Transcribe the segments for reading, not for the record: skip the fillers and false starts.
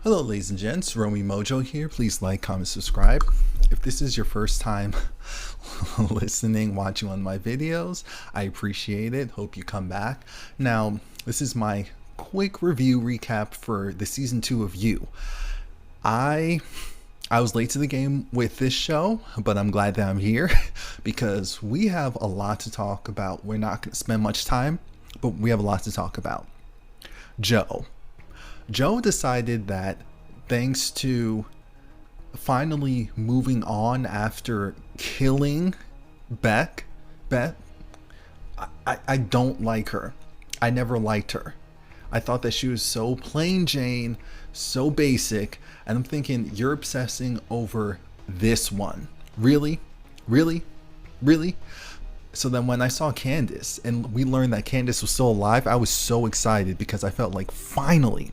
Hello ladies and gents, Romie Mojo here. Please like, comment, subscribe. If this is your first time listening, watching one of my videos, I appreciate it. Hope you come back. Now, this is my quick review recap for the season 2 of You. I was late to the game with this show, but I'm glad that I'm here because we have a lot to talk about. We're not going to spend much time, but we have a lot to talk about. Joe decided that thanks to finally moving on after killing Beth, I don't like her. I never liked her. I thought that she was so plain Jane, so basic, and I'm thinking, you're obsessing over this one. Really? Really? Really? So then when I saw Candice and we learned that Candice was still alive, I was so excited because I felt like finally,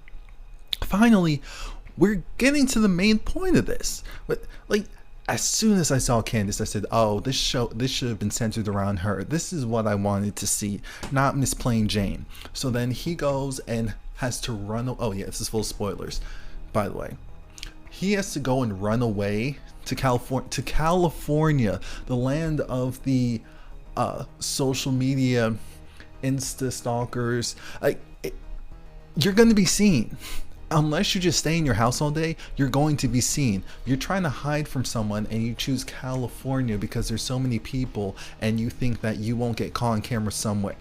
we're getting to the main point of this. But like, as soon as I saw Candice, I said, oh, this should have been centered around her. This is what I wanted to see, not Miss Plain Jane. So then he goes and has to run. Oh yeah, this is full of spoilers, by the way. He has to go and run away to California, the land of the social media Insta stalkers. You're going to be seen. Unless you just stay in your house all day, you're going to be seen. You're trying to hide from someone and you choose California because there's so many people and you think that you won't get caught on camera somewhere.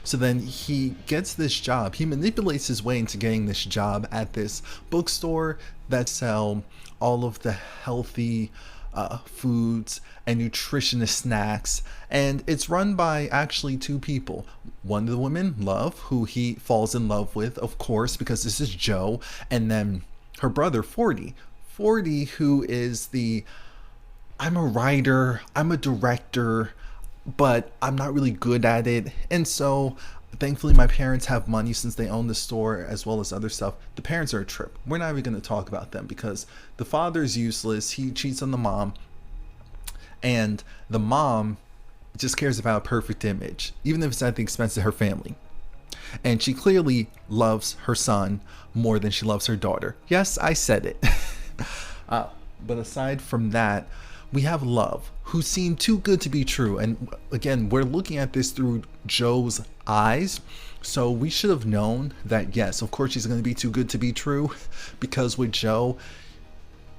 So then he gets this job. He manipulates his way into getting this job at this bookstore that sell all of the healthy foods and nutritionist snacks, and it's run by actually two people. One of the women, Love, who he falls in love with, of course, because this is Joe, and then her brother, 40, who is the, I'm a writer, I'm a director, but I'm not really good at it, and so thankfully my parents have money since they own the store as well as other stuff. The parents are a trip. We're not even going to talk about them because the father's useless. He cheats on the mom, and the mom just cares about a perfect image, even if it's at the expense of her family. And she clearly loves her son more than she loves her daughter. Yes, I said it. But aside from that, we have Love, who seemed too good to be true. And again, we're looking at this through Joe's eyes. So we should have known that, yes, of course she's going to be too good to be true. Because with Joe,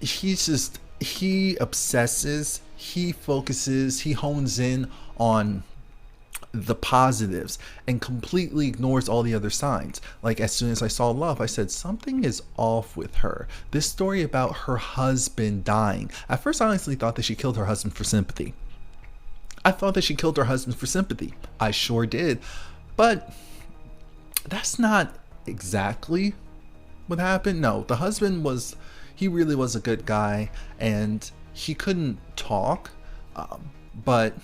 he obsesses, he focuses, he hones in on the positives and completely ignores all the other signs. Like, as soon as I saw Love, I said something is off with her. This story about her husband dying, at first I honestly thought that she killed her husband for sympathy. I sure did, but that's not exactly what happened. No, the husband he really was a good guy, and he couldn't talk, but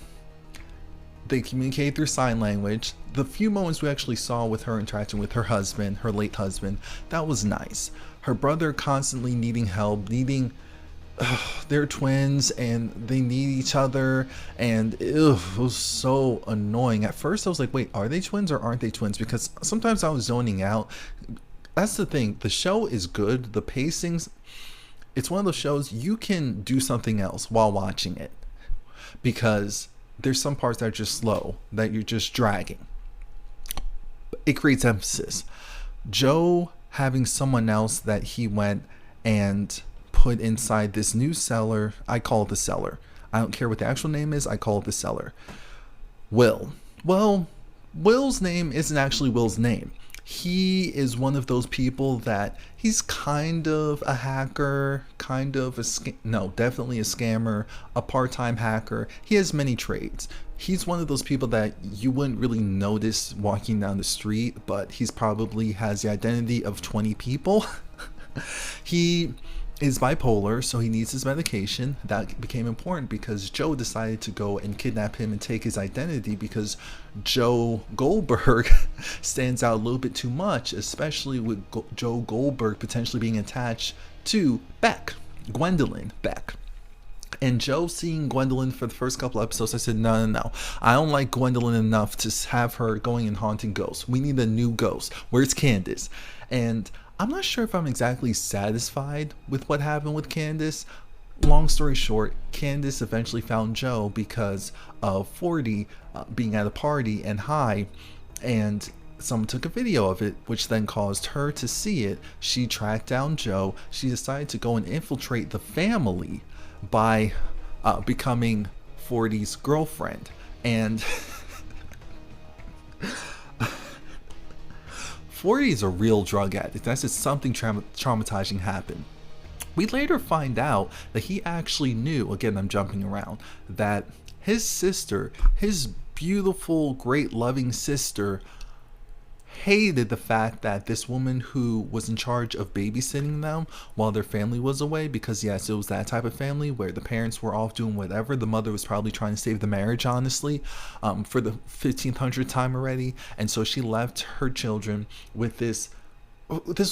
they communicate through sign language. The few moments we actually saw with her interacting with her husband, her late husband, that was nice. Her brother constantly needing help, they're twins and they need each other, and it was so annoying. At first I was like, wait, are they twins or aren't they twins? Because sometimes I was zoning out. That's the thing. The show is good. The pacings, it's one of those shows you can do something else while watching it, because there's some parts that are just slow, that you're just dragging. It creates emphasis. Joe having someone else that he went and put inside this new cellar. I call it the cellar. I don't care what the actual name is. I call it the cellar. Will. Well, Will's name isn't actually Will's name. He is one of those people that he's kind of a hacker, definitely a scammer, a part-time hacker. He has many trades. He's one of those people that you wouldn't really notice walking down the street, but he's probably has the identity of 20 people. He is bipolar, so he needs his medication. That became important because Joe decided to go and kidnap him and take his identity, because Joe Goldberg stands out a little bit too much, especially with Joe Goldberg potentially being attached to Gwendolyn Beck. And Joe seeing Gwendolyn for the first couple episodes, I said, no. I don't like Gwendolyn enough to have her going and haunting ghosts. We need a new ghost. Where's Candice? And I'm not sure if I'm exactly satisfied with what happened with Candice. Long story short, Candice eventually found Joe because of 40 being at a party and high, and someone took a video of it, which then caused her to see it. She tracked down Joe. She decided to go and infiltrate the family by becoming 40's girlfriend. And 40 is a real drug addict. That's just something traumatizing happened. We later find out that he actually knew, again, I'm jumping around, that his sister, his beautiful, great, loving sister, hated the fact that this woman who was in charge of babysitting them while their family was away, because yes, it was that type of family where the parents were off doing whatever. The mother was probably trying to save the marriage, honestly, for the 1500th time already. And so she left her children with this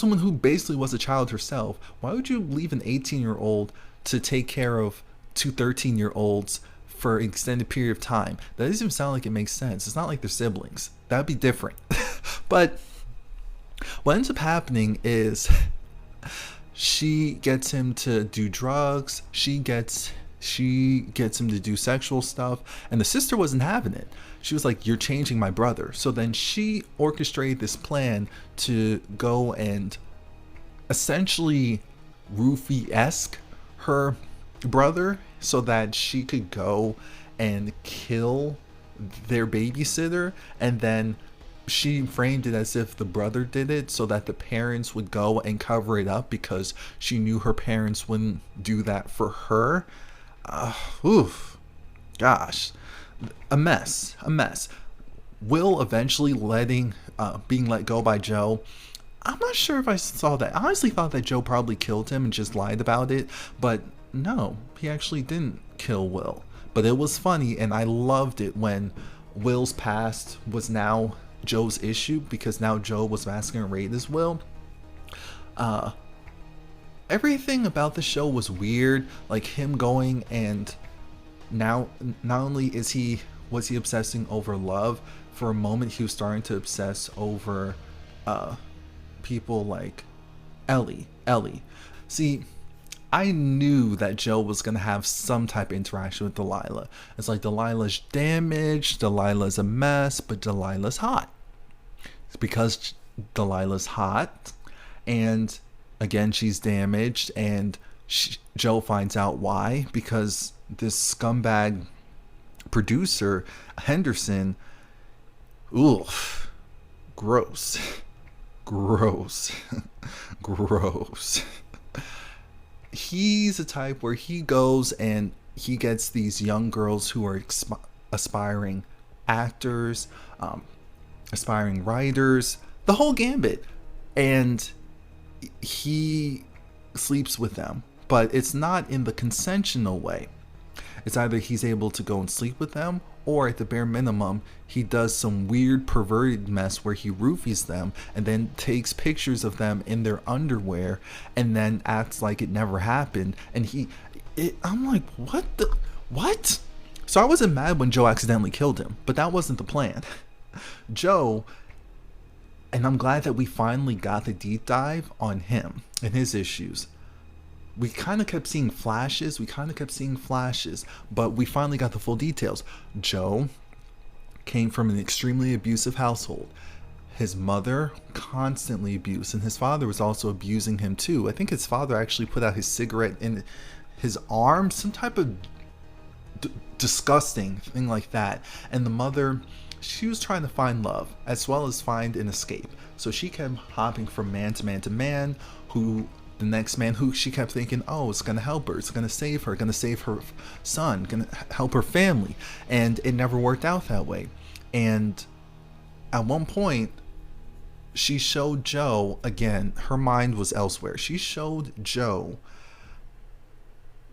woman who basically was a child herself. Why would you leave an 18-year-old to take care of two 13-year-olds for an extended period of time? That doesn't even sound like it makes sense. It's not like they're siblings. That'd be different. But what ends up happening is she gets him to do drugs. She gets him to do sexual stuff, and the sister wasn't having it. She was like, "You're changing my brother." So then she orchestrated this plan to go and essentially roofie-esque her brother so that she could go and kill their babysitter, and then she framed it as if the brother did it so that the parents would go and cover it up because she knew her parents wouldn't do that for her. Oof. Gosh. A mess. Will eventually being let go by Joe. I'm not sure if I saw that. I honestly thought that Joe probably killed him and just lied about it. But no, he actually didn't kill Will. But it was funny, and I loved it when Will's past was now Joe's issue, because now Joe was masquerading as Will. Everything about the show was weird, like him going and now not only was he obsessing over love, for a moment he was starting to obsess over people like Ellie. See, I knew that Joe was going to have some type of interaction with Delilah. It's like Delilah's damaged, Delilah's a mess, but Delilah's hot. It's because Delilah's hot, and again, she's damaged, and Joe finds out why, because this scumbag producer, Henderson, oof, gross. He's a type where he goes and he gets these young girls who are aspiring actors, aspiring writers, the whole gambit, and he sleeps with them, but it's not in the consensual way. It's either he's able to go and sleep with them, or at the bare minimum, he does some weird perverted mess where he roofies them and then takes pictures of them in their underwear and then acts like it never happened. And I'm like, what? So I wasn't mad when Joe accidentally killed him, but that wasn't the plan. Joe, and I'm glad that we finally got the deep dive on him and his issues. We kind of kept seeing flashes, but we finally got the full details. Joe came from an extremely abusive household. His mother constantly abused, and his father was also abusing him too. I think his father actually put out his cigarette in his arm, some type of disgusting thing like that. And the mother, she was trying to find love as well as find an escape. So she kept hopping from man to man to man, the next man who she kept thinking, oh, it's going to help her, it's going to save her, going to save her son, going to help her family. And it never worked out that way. And at one point, she showed Joe, again, her mind was elsewhere. She showed Joe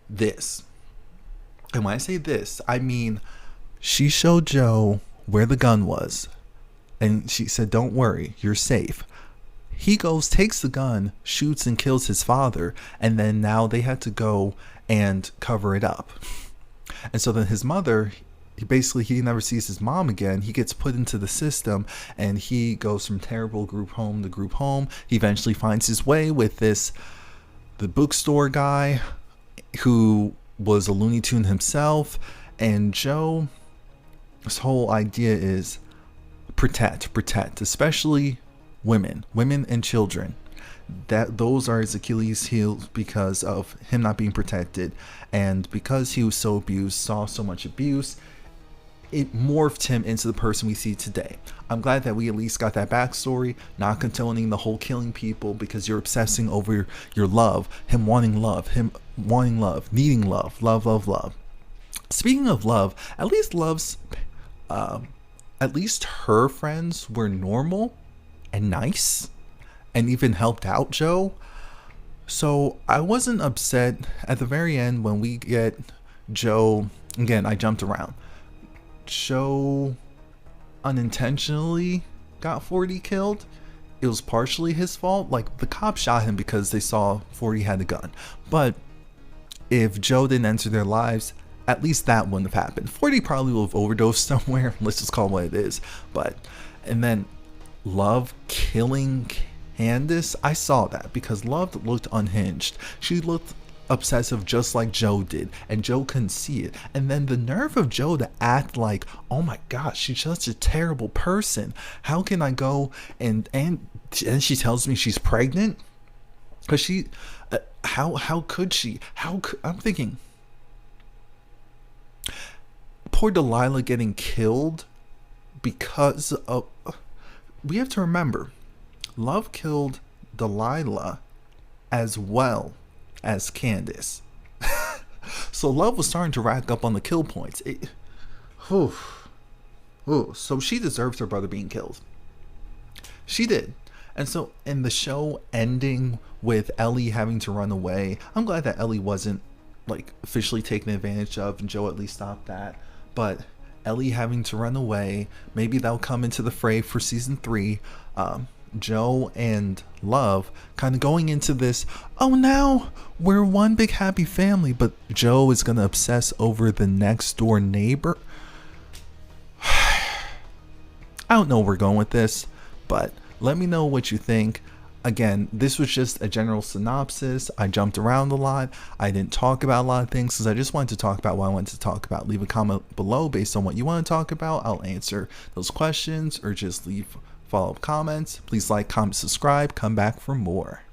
this. And when I say this, I mean, she showed Joe where the gun was. And she said, don't worry, you're safe. He goes, takes the gun, shoots and kills his father, and then now they had to go and cover it up. And so then his mother, he never sees his mom again. He gets put into the system, and he goes from terrible group home to group home. He eventually finds his way with the bookstore guy who was a Looney Tune himself. And Joe, his whole idea is protect, especially women and children. Those are his Achilles heels because of him not being protected, and because he was so abused, saw so much abuse, it morphed him into the person we see today. I'm glad that we at least got that backstory, not condoning the whole killing people because you're obsessing over your love, him wanting love, needing love. Speaking of love, at least her friends were normal and nice and even helped out Joe. So I wasn't upset at the very end when we get Joe. Again, I jumped around. Joe unintentionally got 40 killed. It was partially his fault. Like, the cops shot him because they saw 40 had a gun. But if Joe didn't enter their lives, at least that wouldn't have happened. 40 probably would have overdosed somewhere. Let's just call it what it is. And then Love killing Candice, I saw that because Love looked unhinged. She looked obsessive just like Joe did, and Joe couldn't see it. And then the nerve of Joe to act like, oh my gosh, she's such a terrible person. How can I go and she tells me she's pregnant? Because she, how could she? I'm thinking, poor Delilah getting killed because of. We have to remember, Love killed Delilah as well as Candice. So Love was starting to rack up on the kill points. So she deserves her brother being killed. She did. And so in the show ending with Ellie having to run away, I'm glad that Ellie wasn't like officially taken advantage of, and Joe at least stopped that. But Ellie having to run away, maybe that'll come into the fray for season 3. Joe and Love kind of going into this, oh, now we're one big happy family, but Joe is going to obsess over the next door neighbor. I don't know where we're going with this, but let me know what you think. Again, this was just a general synopsis. I jumped around a lot. I didn't talk about a lot of things because I just wanted to talk about what I wanted to talk about. Leave a comment below based on what you want to talk about. I'll answer those questions or just leave follow-up comments. Please like, comment, subscribe. Come back for more.